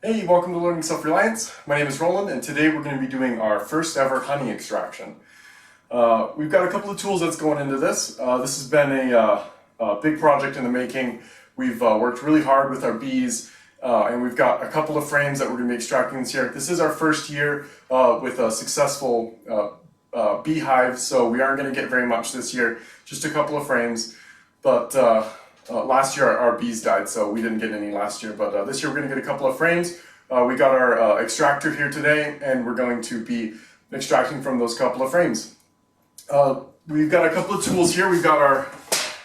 Hey, welcome to Learning Self-Reliance. My name is Roland, and today we're going to be doing our first ever honey extraction. We've got a couple of tools that's going into this. This has been a big project in the making. We've worked really hard with our bees, and we've got a couple of frames that we're going to be extracting this year. This is our first year with a successful beehive, so we aren't going to get very much this year, just a couple of frames. But last year our bees died, so we didn't get any last year, but this year we're going to get a couple of frames. We got our extractor here today, and we're going to be extracting from those couple of frames. We've got a couple of tools here. We've got our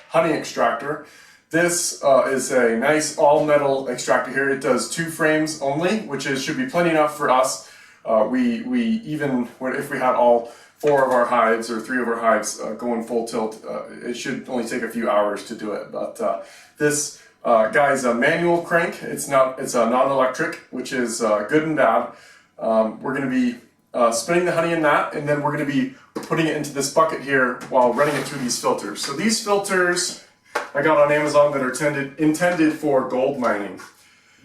honey extractor. This is a nice all-metal extractor here. It does 2 frames only, which should be plenty enough for us. Even if we had all 4 of our hives or 3 of our hives going full tilt, it should only take a few hours to do it. But this guy's a manual crank. It's a non-electric, which is good and bad. We're going to be spinning the honey in that, and then we're going to be putting it into this bucket here while running it through these filters. So these filters I got on Amazon that are intended for gold mining.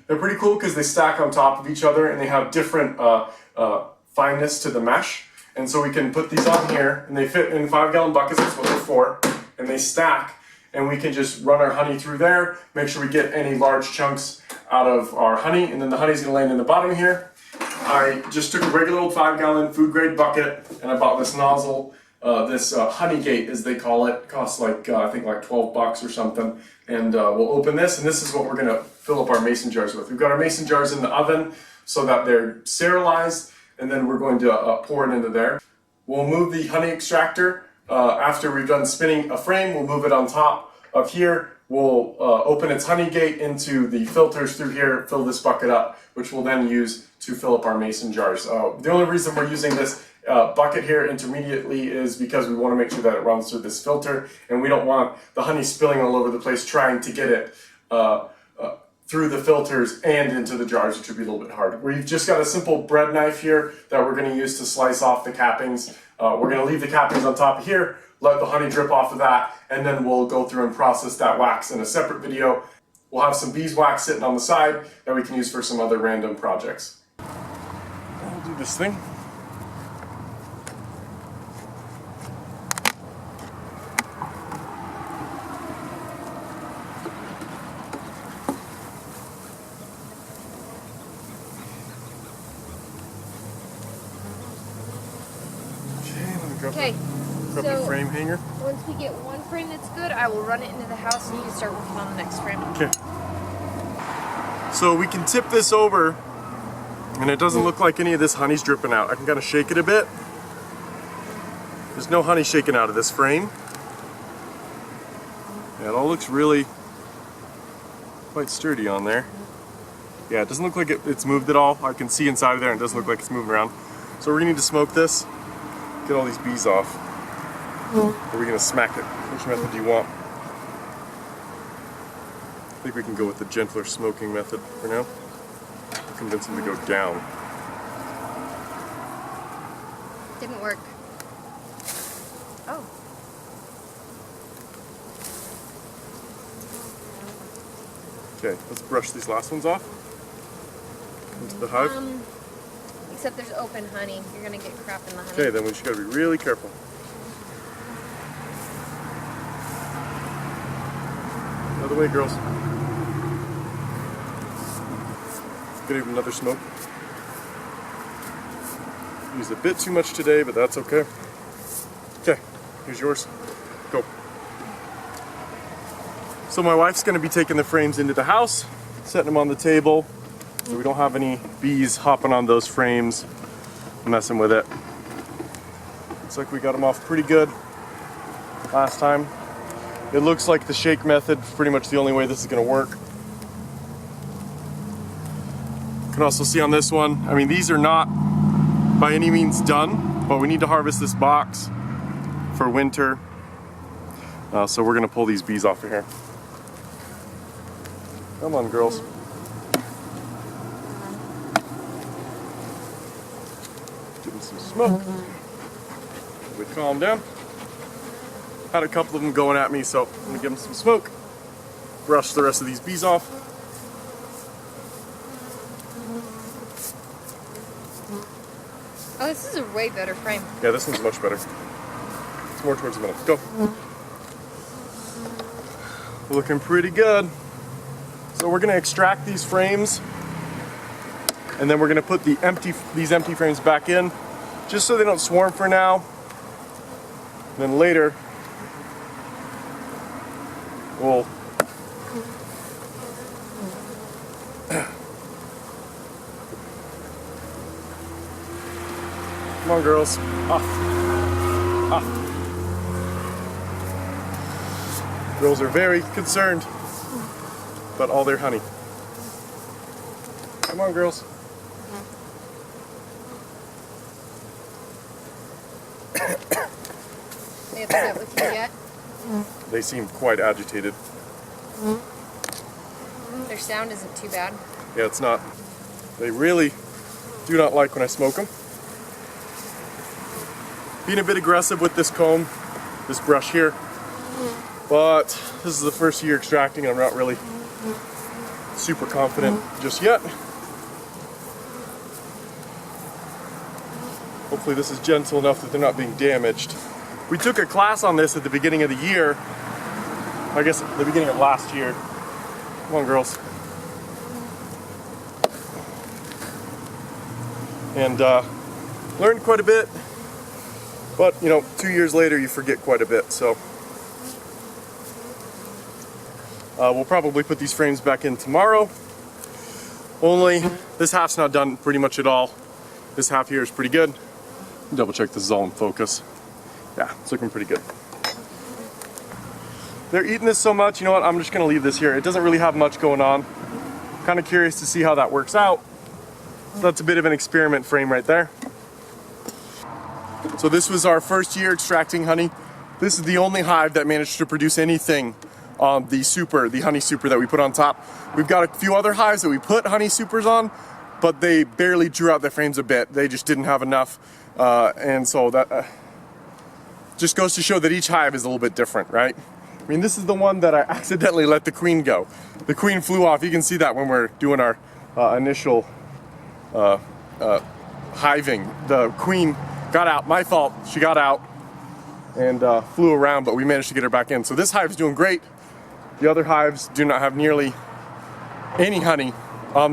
They're pretty cool because they stack on top of each other and they have different fineness to the mesh. And so we can put these on here, and they fit in 5-gallon buckets, that's what they're for, and they stack, and we can just run our honey through there, make sure we get any large chunks out of our honey, and then the honey's gonna land in the bottom here. I just took a regular old 5-gallon food grade bucket, and I bought this nozzle, this honey gate as they call it. It costs like, I think like 12 bucks or something, and we'll open this, and this is what we're gonna fill up our mason jars with. We've got our mason jars in the oven so that they're sterilized, and then we're going to pour it into there. We'll move the honey extractor after we've done spinning a frame. We'll move it on top of here. We'll open its honey gate into the filters through here, fill this bucket up, which we'll then use to fill up our mason jars. The only reason we're using this bucket here intermediately is because we want to make sure that it runs through this filter, and we don't want the honey spilling all over the place trying to get it through the filters and into the jars, which would be a little bit hard. We've just got a simple bread knife here that we're going to use to slice off the cappings. We're going to leave the cappings on top of here, let the honey drip off of that, and then we'll go through and process that wax in a separate video. We'll have some beeswax sitting on the side that we can use for some other random projects. I'll do this thing. Okay, Grab the frame hanger. Once we get one frame that's good, I will run it into the house and you can start working on the next frame. Okay. So we can tip this over, and it doesn't look like any of this honey's dripping out. I can kind of shake it a bit. There's no honey shaking out of this frame. Yeah, it all looks really quite sturdy on there. Yeah, it doesn't look like it's moved at all. I can see inside of there, and it doesn't look like it's moving around. So we're gonna need to smoke this. Get all these bees off. Or are we going to smack it? Which method do you want? I think we can go with the gentler smoking method for now. Convince them to go down. Didn't work. Oh. Okay, let's brush these last ones off into the hive. Except there's open honey. You're gonna get crap in the honey. Okay, then we just gotta be really careful. Another way, girls. Gonna give another smoke. Used a bit too much today, but that's okay. Okay, here's yours. Go. So my wife's gonna be taking the frames into the house, setting them on the table, so we don't have any bees hopping on those frames, messing with it. Looks like we got them off pretty good last time. It looks like the shake method is pretty much the only way this is going to work. You can also see on this one, I mean, these are not by any means done, but we need to harvest this box for winter. So we're going to pull these bees off of here. Come on, girls. Some smoke. We calm down. Had a couple of them going at me, so I'm gonna give them some smoke. Brush the rest of these bees off. Oh, this is a way better frame. Yeah, this one's much better. It's more towards the middle. Go. Looking pretty good. So we're gonna extract these frames, and then we're gonna put these empty frames back in, just so they don't swarm for now. And then later, we'll come on, girls. Off. Off. Girls are very concerned about all their honey. Come on, girls. They upset with you yet? They seem quite agitated. Their sound isn't too bad. Yeah, it's not. They really do not like when I smoke them. Being a bit aggressive with this comb, this brush here. But this is the first year extracting, and I'm not really super confident just yet. Hopefully this is gentle enough that they're not being damaged. We took a class on this at the beginning of the year. I guess at the beginning of last year. Come on, girls. And learned quite a bit. But, you know, 2 years later you forget quite a bit, so. We'll probably put these frames back in tomorrow. Only this half's not done pretty much at all. This half here is pretty good. Double check this is all in focus. Yeah, it's looking pretty good. They're eating this so much, you know what, I'm just gonna leave this here. It doesn't really have much going on. Kind of curious to see how that works out. So that's a bit of an experiment frame right there. So this was our first year extracting honey. This is the only hive that managed to produce anything on the honey super that we put on top. We've got a few other hives that we put honey supers on, but they barely drew out their frames a bit. They just didn't have enough. And so that just goes to show that each hive is a little bit different, right? I mean, this is the one that I accidentally let the queen go. The queen flew off. You can see that when we're doing our initial hiving. The queen got out, my fault, she got out and flew around, but we managed to get her back in. So this hive's doing great. The other hives do not have nearly any honey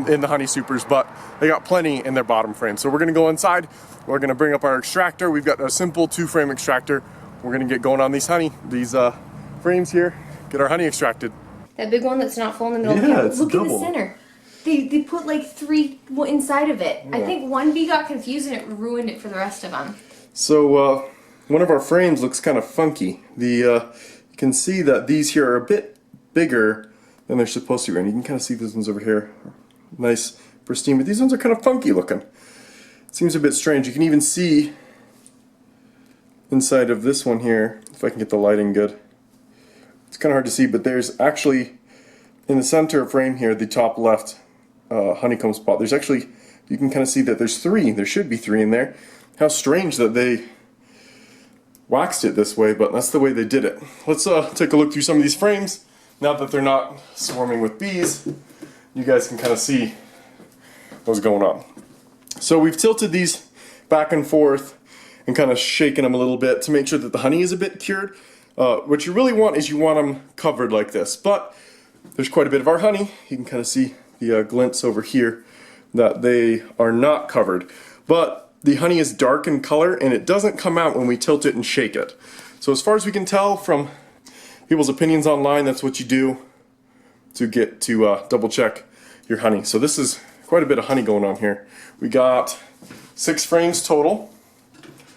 in the honey supers, but they got plenty in their bottom frame. So we're gonna go inside, we're gonna bring up our extractor. We've got a simple 2-frame extractor. We're gonna get going on these frames here, get our honey extracted. That big one that's not full in the middle. Yeah, it's look double. in the center. They put like 3 inside of it. Yeah. I think one bee got confused and it ruined it for the rest of them. So one of our frames looks kind of funky. You can see that these here are a bit bigger than they're supposed to be, and you can kind of see these ones over here. Nice, pristine, but these ones are kind of funky looking. Seems a bit strange. You can even see inside of this one here, if I can get the lighting good. It's kind of hard to see, but there's actually, in the center frame here, the top left honeycomb spot, there's actually, you can kind of see that there's 3. There should be 3 in there. How strange that they waxed it this way, but that's the way they did it. Let's take a look through some of these frames. Now that they're not swarming with bees, you guys can kind of see what's going on. So we've tilted these back and forth and kind of shaken them a little bit to make sure that the honey is a bit cured. What you really want is you want them covered like this, but there's quite a bit of our honey. You can kind of see the glints over here that they are not covered. But the honey is dark in color and it doesn't come out when we tilt it and shake it. So as far as we can tell from people's opinions online, that's what you do to get to double check your honey. So this is quite a bit of honey going on here. We got 6 frames total.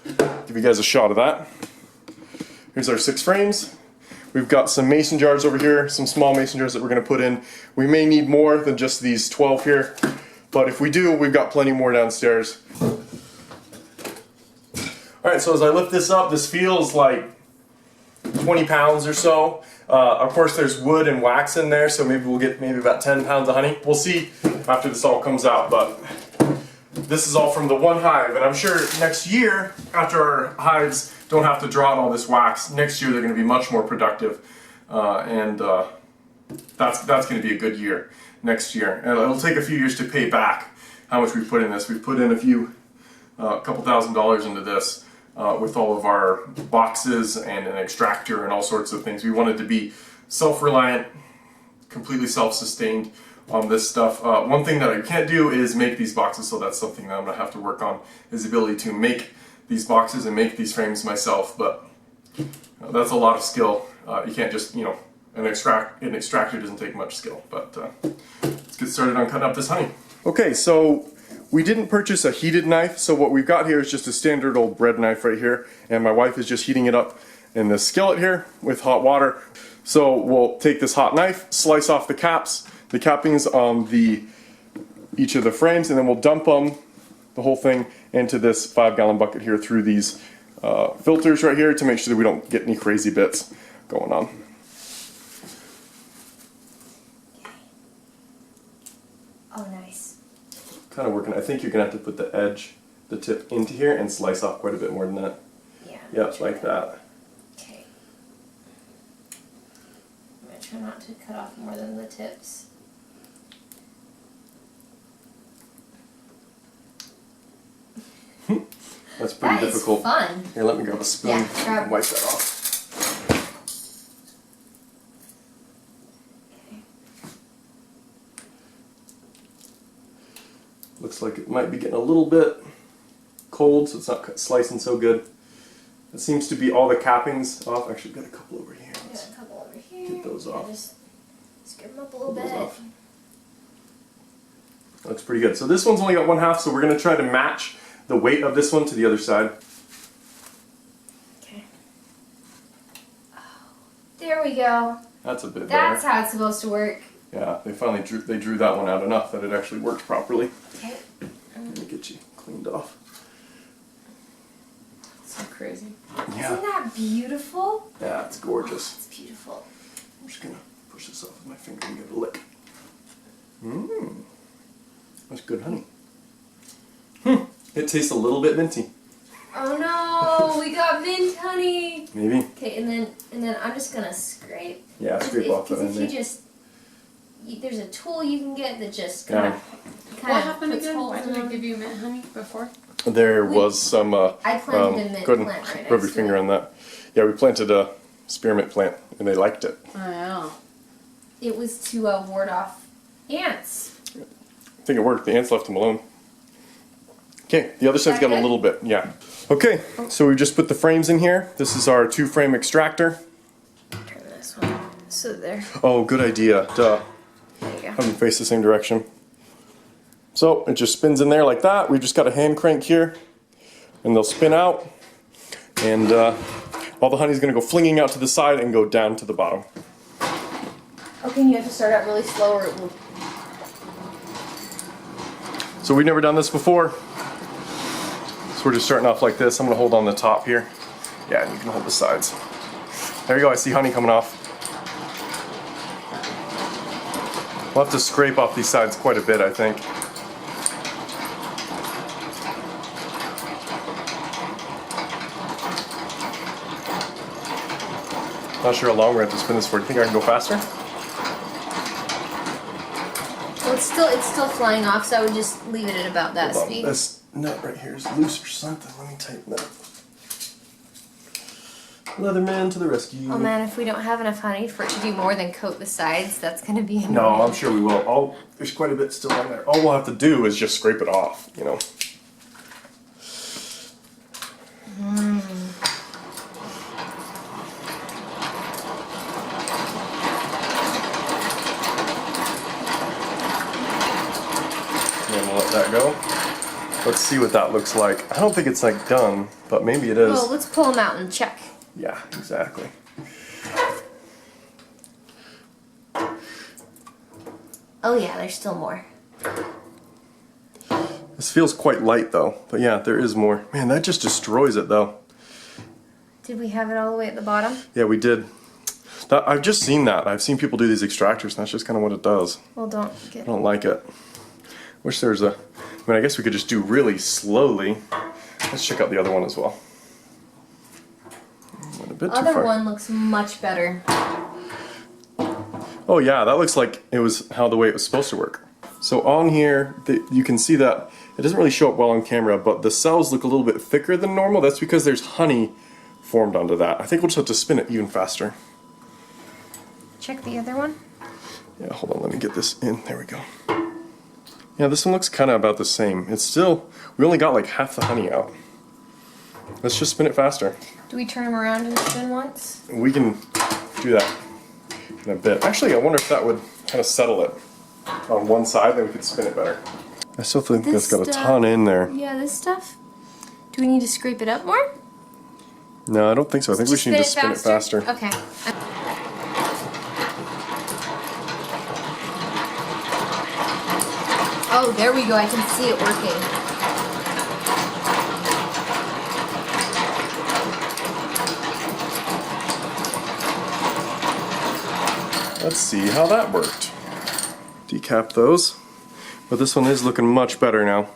Give you guys a shot of that. Here's our 6 frames. We've got some mason jars over here, some small mason jars that we're going to put in. We may need more than just these 12 here, but if we do, we've got plenty more downstairs. Alright, so as I lift this up, this feels like 20 pounds or so. Of course there's wood and wax in there, so maybe we'll get about 10 pounds of honey. We'll see after this all comes out, but this is all from the one hive, and I'm sure next year, after our hives don't have to draw out all this wax, next year they're going to be much more productive, and that's going to be a good year next year. And it'll take a few years to pay back how much we put in this. We've put in a few a couple $1,000s into this with all of our boxes and an extractor and all sorts of things. We wanted to be self-reliant, completely self-sustained on this stuff. One thing that I can't do is make these boxes, so that's something that I'm going to have to work on, is the ability to make these boxes and make these frames myself, but that's a lot of skill. You can't just, an extractor doesn't take much skill, but let's get started on cutting up this honey. Okay, so we didn't purchase a heated knife, so what we've got here is just a standard old bread knife right here, and my wife is just heating it up in this skillet here with hot water. So we'll take this hot knife, slice off the caps, the cappings on each of the frames, and then we'll dump them, the whole thing, into this 5-gallon bucket here through these filters right here to make sure that we don't get any crazy bits going on. Oh, nice. Kind of working. I think you're gonna have to put the tip into here and slice off quite a bit more than that. Yeah. Yep, like that. Okay. I'm gonna try not to cut off more than the tips. That's pretty difficult. That is fun. Here, let me grab a spoon and wipe that off. Okay. Looks like it might be getting a little bit cold, so it's not slicing so good. It seems to be all the cappings off. Actually, got a couple over here. Got a couple over here. Get those off. Just scrape them up a little Get those bit. off. Looks pretty good. So this one's only got 1/2, so we're going to try to match the weight of this one to the other side. Okay. Oh, there we go. That's a bit That's better. how it's supposed to work. Yeah, they finally drew that one out enough that it actually worked properly. Okay. Let me get you cleaned off. So crazy. Yeah. Isn't that beautiful? Yeah, it's gorgeous. Oh, it's beautiful. I'm just gonna push this off with my finger and give it a lick. Mmm. That's good honey. It tastes a little bit minty. Oh no, we got mint honey. Maybe. Okay, and then I'm just gonna scrape. Yeah, scrape off that Because in if there. there's a tool you can get that just Yeah. kind What of happened puts again? holes Why in did I them. give you mint honey before? There was some. I planted a mint go ahead plant right and rub your next to finger it. on that. Yeah, we planted a spearmint plant, and they liked it. Oh, yeah. It was to ward off ants. I think it worked. The ants left them alone. Okay, the other side's got a good? little bit. Yeah. Okay, so we just put the frames in here. This is our 2-frame extractor. Turn this one. So there. Oh, good idea. Duh. There you go. Have them face the same direction. So it just spins in there like that. We've just got a hand crank here, and they'll spin out, and all the honey's going to go flinging out to the side and go down to the bottom. Okay, and you have to start out really slow or it will. So we've never done this before. So we're just starting off like this. I'm going to hold on the top here. Yeah, and you can hold the sides. There you go. I see honey coming off. We'll have to scrape off these sides quite a bit, I think. Not sure how long we're going to have to spin this for. Do you think I can go faster? Well, it's still flying off, so I would just leave it at about that Hold on. speed. This nut right here is loose or something. Let me tighten that. Leatherman to the rescue. Oh man, if we don't have enough honey for it to do more than coat the sides, that's gonna be annoying. No, I'm sure we will. There's quite a bit still on there. All we'll have to do is just scrape it off, you know. And we'll let that go. Let's see what that looks like. I don't think it's like done, but maybe it is. Well, let's pull them out and check. Yeah, exactly. Oh yeah, there's still more. This feels quite light though, but yeah, there is more. Man, that just destroys it though. Did we have it all the way at the bottom? Yeah, we did. I've just seen that. I've seen people do these extractors, and that's just kind of what it does. Well, don't I get. don't like it. Wish there was a. I mean, I guess we could just do really slowly. Let's check out the other one as well. Went a bit too Other far. one looks much better. Oh yeah, that looks like it was how the way it was supposed to work. So on here, you can see that it doesn't really show up well on camera, but the cells look a little bit thicker than normal. That's because there's honey formed onto that. I think we'll just have to spin it even faster. Check the other one. Yeah, hold on, let me get this in. There we go. Yeah, this one looks kind of about the same. It's still, we only got like half the honey out. Let's just spin it faster. Do we turn them around and spin once? We can do that in a bit. Actually, I wonder if that would kind of settle it on one side, then we could spin it better. I still think that's got a ton in there. Yeah, this stuff. Do we need to scrape it up more? No, I don't think so. I think we should need to spin it faster. Okay. Oh, there we go. I can see it working. Let's see how that worked. Decap those. But this one is looking much better now.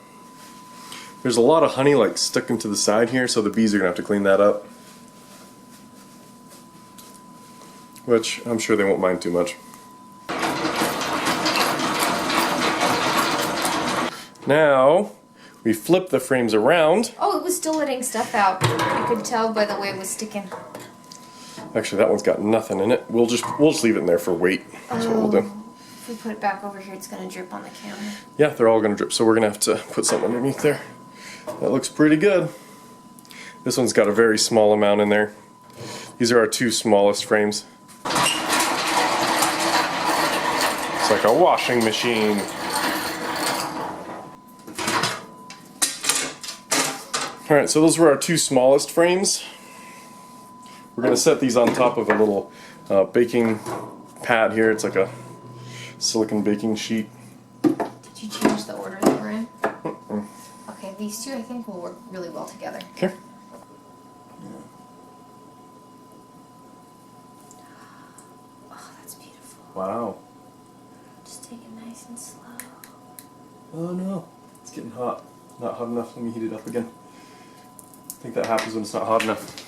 There's a lot of honey like stuck into the side here, so the bees are gonna have to clean that up. Which I'm sure they won't mind too much. Now we flip the frames around. Oh, it was still letting stuff out. You could tell by the way it was sticking. Actually, that one's got nothing in it. We'll just leave it in there for weight. That's what we'll do. If we put it back over here, it's gonna drip on the camera. Yeah, they're all gonna drip, so we're gonna have to put something underneath there. That looks pretty good. This one's got a very small amount in there. These are our two smallest frames. It's like a washing machine. Alright, so those were our two smallest frames. We're going to set these on top of a little baking pad here. It's like a silicone baking sheet. Did you change the order that we're in? Okay, these two I think will work really well together. Okay. Oh, that's beautiful. Wow. Just take it nice and slow. Oh no, it's getting hot. Not hot enough. Let me heat it up again. I think that happens when it's not hot enough.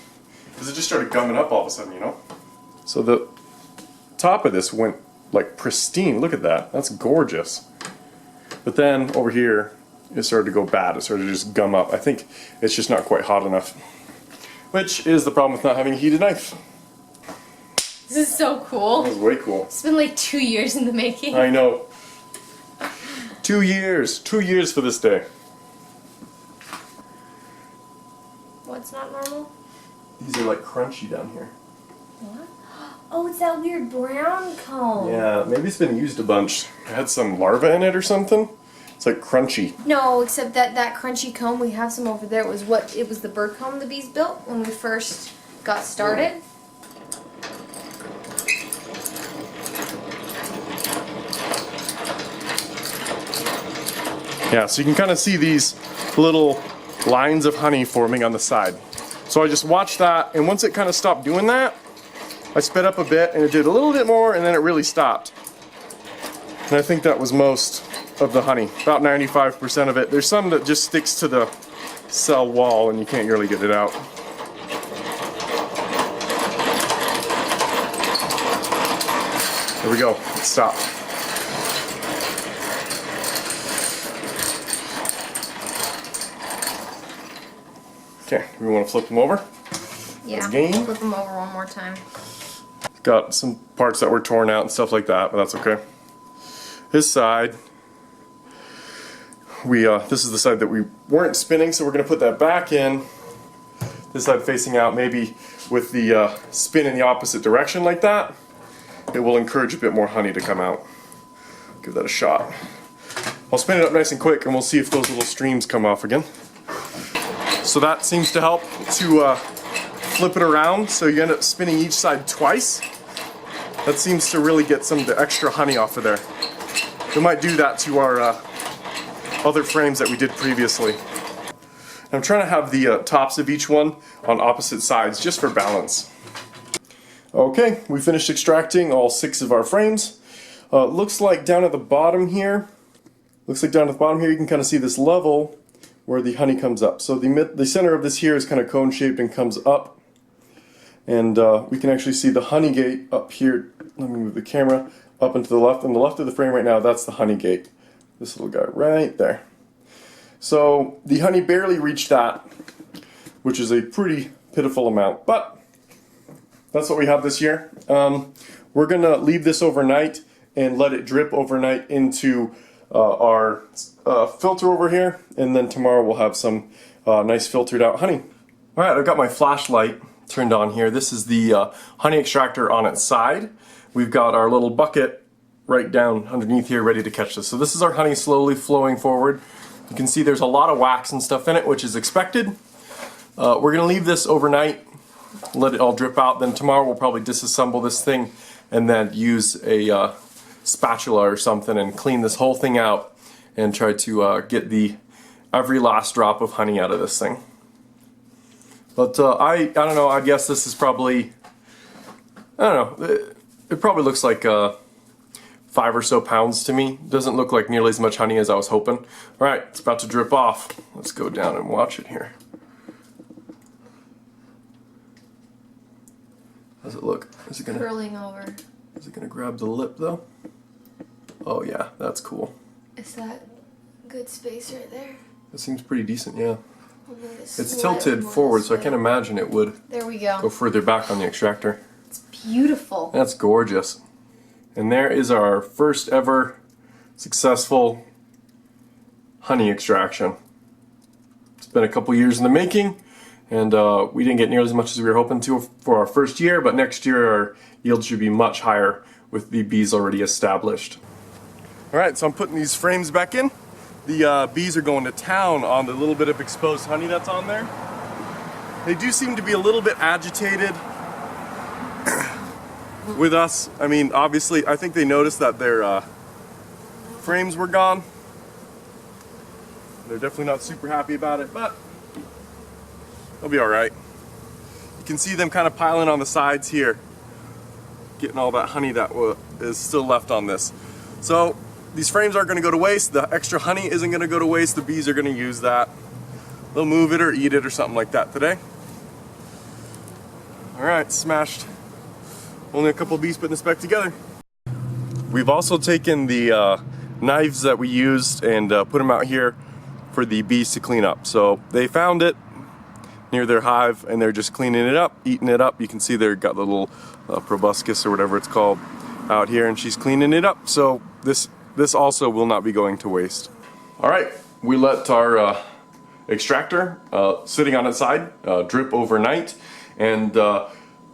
Because it just started gumming up all of a sudden, you know? So the top of this went like pristine. Look at that. That's gorgeous. But then over here, it started to go bad. It started to just gum up. I think it's just not quite hot enough. Which is the problem with not having a heated knife. This is so cool. That was way cool. It's been like 2 years in the making. I know. 2 years. 2 years for this day. What's not normal? These are like crunchy down here. What? Oh, it's that weird brown comb. Yeah, maybe it's been used a bunch. It had some larva in it or something. It's like crunchy. No, except that crunchy comb, we have some over there. It was the bird comb the bees built when we first got started. Yeah, so you can kind of see these little lines of honey forming on the side. So I just watched that, and once it kind of stopped doing that, I sped up a bit, and it did a little bit more, and then it really stopped. And I think that was most of the honey, about 95% of it. There's some that just sticks to the cell wall, and you can't really get it out. There we go, it stopped. Okay, we want to flip them over. Yeah, Game. flip them over one more time. Got some parts that were torn out and stuff like that, but that's okay. This side, this is the side that we weren't spinning, so we're going to put that back in. This side facing out, maybe with the spin in the opposite direction like that. It will encourage a bit more honey to come out. Give that a shot. I'll spin it up nice and quick, and we'll see if those little streams come off again. So that seems to help to flip it around, so you end up spinning each side twice. That seems to really get some of the extra honey off of there. We might do that to our other frames that we did previously. I'm trying to have the tops of each one on opposite sides, just for balance. Okay, we finished extracting all 6 of our frames. Looks like down at the bottom here, you can kind of see this level where the honey comes up. So the center of this here is kind of cone shaped and comes up. And we can actually see the honey gate up here. Let me move the camera up and to the left. On the left of the frame right now, that's the honey gate. This little guy right there. So the honey barely reached that, which is a pretty pitiful amount, but that's what we have this year. We're gonna leave this overnight and let it drip overnight into our filter over here, and then tomorrow we'll have some nice filtered out honey. All right, I've got my flashlight turned on here. This is the honey extractor on its side. We've got our little bucket right down underneath here ready to catch this. So this is our honey slowly flowing forward. You can see there's a lot of wax and stuff in it, which is expected. We're gonna leave this overnight, let it all drip out. Then tomorrow we'll probably disassemble this thing and then use a spatula or something and clean this whole thing out and try to get every last drop of honey out of this thing. But I don't know, I guess this is probably, I don't know, it probably looks like 5 or so pounds to me. Doesn't look like nearly as much honey as I was hoping. Alright, it's about to drip off. Let's go down and watch it here. How's it look? Is it gonna Curling over. Is it gonna grab the lip though? Oh yeah, that's cool. Is that good space right there? That seems pretty decent, yeah. It's It's tilted forward, so I can't imagine it would There we go go. further back on the extractor. It's beautiful. That's gorgeous. And there is our first ever successful honey extraction. It's been a couple years in the making, and we didn't get nearly as much as we were hoping to for our first year, but next year our yield should be much higher with the bees already established. Alright, so I'm putting these frames back in. The bees are going to town on the little bit of exposed honey that's on there. They do seem to be a little bit agitated with us. I mean, obviously, I think they noticed that their frames were gone. They're definitely not super happy about it, but they'll be alright. You can see them kind of piling on the sides here, getting all that honey that is still left on this. So these frames aren't going to go to waste. The extra honey isn't going to go to waste. The bees are going to use that. They'll move it or eat it or something like that today. Alright, smashed. Only a couple of bees putting this back together. We've also taken the knives that we used and put them out here for the bees to clean up. So they found it near their hive and they're just cleaning it up, eating it up. You can see they've got the little proboscis or whatever it's called out here, and she's cleaning it up. So this also will not be going to waste. Alright, we let our extractor sitting on its side drip overnight, and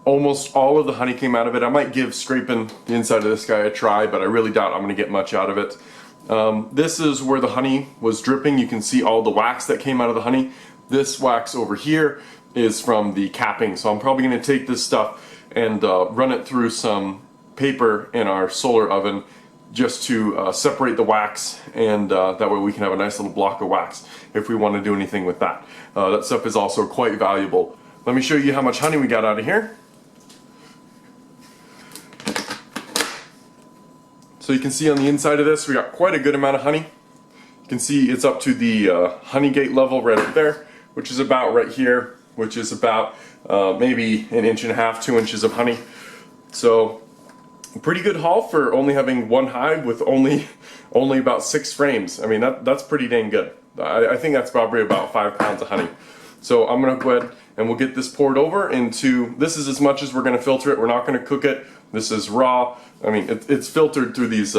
almost all of the honey came out of it. I might give scraping the inside of this guy a try, but I really doubt I'm going to get much out of it. This is where the honey was dripping. You can see all the wax that came out of the honey. This wax over here is from the capping, so I'm probably going to take this stuff and run it through some paper in our solar oven just to separate the wax, and that way we can have a nice little block of wax if we want to do anything with that. That stuff is also quite valuable. Let me show you how much honey we got out of here. So you can see on the inside of this we got quite a good amount of honey. You can see it's up to the honey gate level right up there, which is about right here, which is about maybe 1.5 inches, 2 inches of honey. So a pretty good haul for only having one hive with only about 6 frames. I mean, that's pretty dang good. I think that's probably about 5 pounds of honey. So I'm gonna go ahead and we'll get this poured over into, this is as much as we're gonna filter it. We're not gonna cook it. This is raw. I mean, it's filtered through these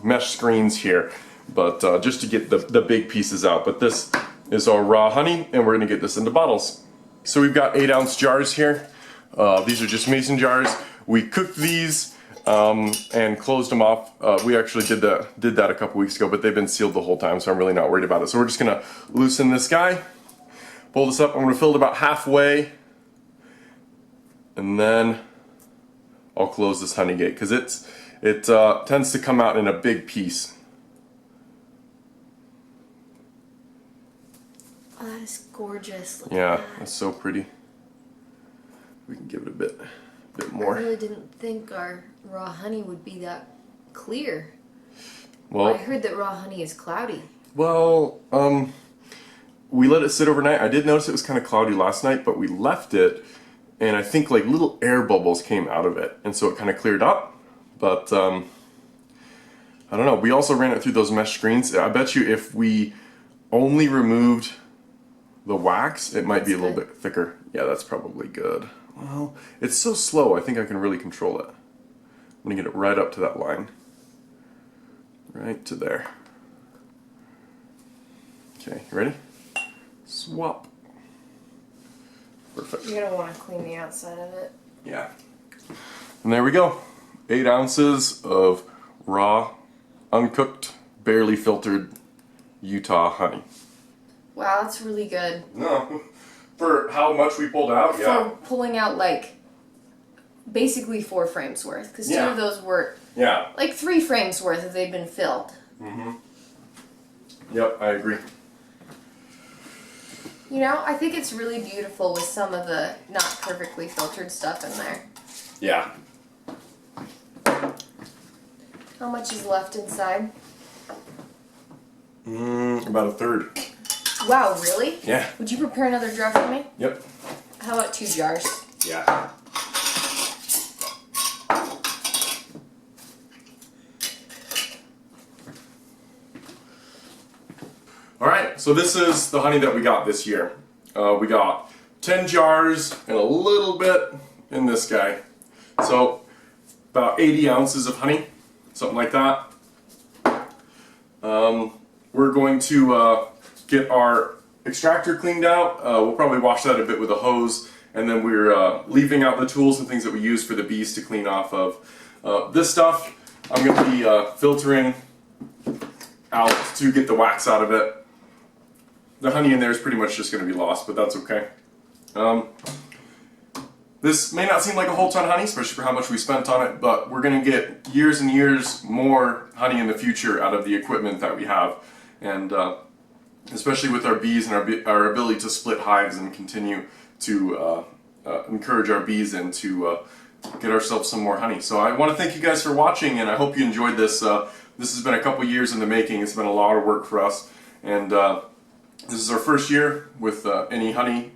mesh screens here, but just to get the big pieces out. But this is our raw honey, and we're gonna get this into bottles. So we've got 8-ounce jars here. These are just mason jars. We cooked these and closed them off. We actually did that a couple weeks ago, but they've been sealed the whole time, so I'm really not worried about it. So we're just gonna loosen this guy, pull this up. I'm gonna fill it about halfway, and then I'll close this honey gate because it tends to come out in a big piece. Oh, that is gorgeous. Look Yeah, at that. that's so pretty. We can give it a bit more. I really didn't think our raw honey would be that clear. Well, I heard that raw honey is cloudy. Well, we let it sit overnight. I did notice it was kind of cloudy last night, but we left it, and I think like little air bubbles came out of it, and so it kind of cleared up. But I I don't know. We also ran it through those mesh screens. I bet you if we only removed the wax, it might be a little bit thicker. Yeah, that's probably good. Well, it's so slow, I think I can really control it. I'm gonna get it right up to that line. Right to there. Okay, you ready? Swap. Perfect. You're gonna want to clean the outside of it. Yeah. And there we go. 8 ounces of raw, uncooked, barely filtered Utah honey. Wow, that's really good. No. For how much we pulled out, yeah. For pulling out like basically 4 frames worth, because 2 of those were like 3 frames worth if they'd been filled. Mm-hmm. Yep, I agree. You know, I think it's really beautiful with some of the not perfectly filtered stuff in there. Yeah. How much is left inside? About a third. Wow, really? Yeah. Would you prepare another jar for me? Yep. How about 2 jars? Yeah. Alright, so this is the honey that we got this year. We got 10 jars and a little bit in this guy. So, about 80 ounces of honey, something like that. We're going to get our extractor cleaned out. We'll probably wash that a bit with a hose, and then we're leaving out the tools and things that we use for the bees to clean off of. This stuff I'm going to be filtering out to get the wax out of it. The honey in there is pretty much just going to be lost, but that's okay. This may not seem like a whole ton of honey, especially for how much we spent on it, but we're going to get years and years more honey in the future out of the equipment that we have. And especially with our bees and our ability to split hives and continue to encourage our bees and to get ourselves some more honey. So I want to thank you guys for watching, and I hope you enjoyed this. This has been a couple years in the making. It's been a lot of work for us, and this is our first year with any honey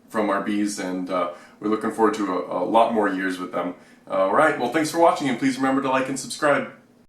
from our bees, and we're looking forward to a lot more years with them. Alright, well, thanks for watching, and please remember to like and subscribe.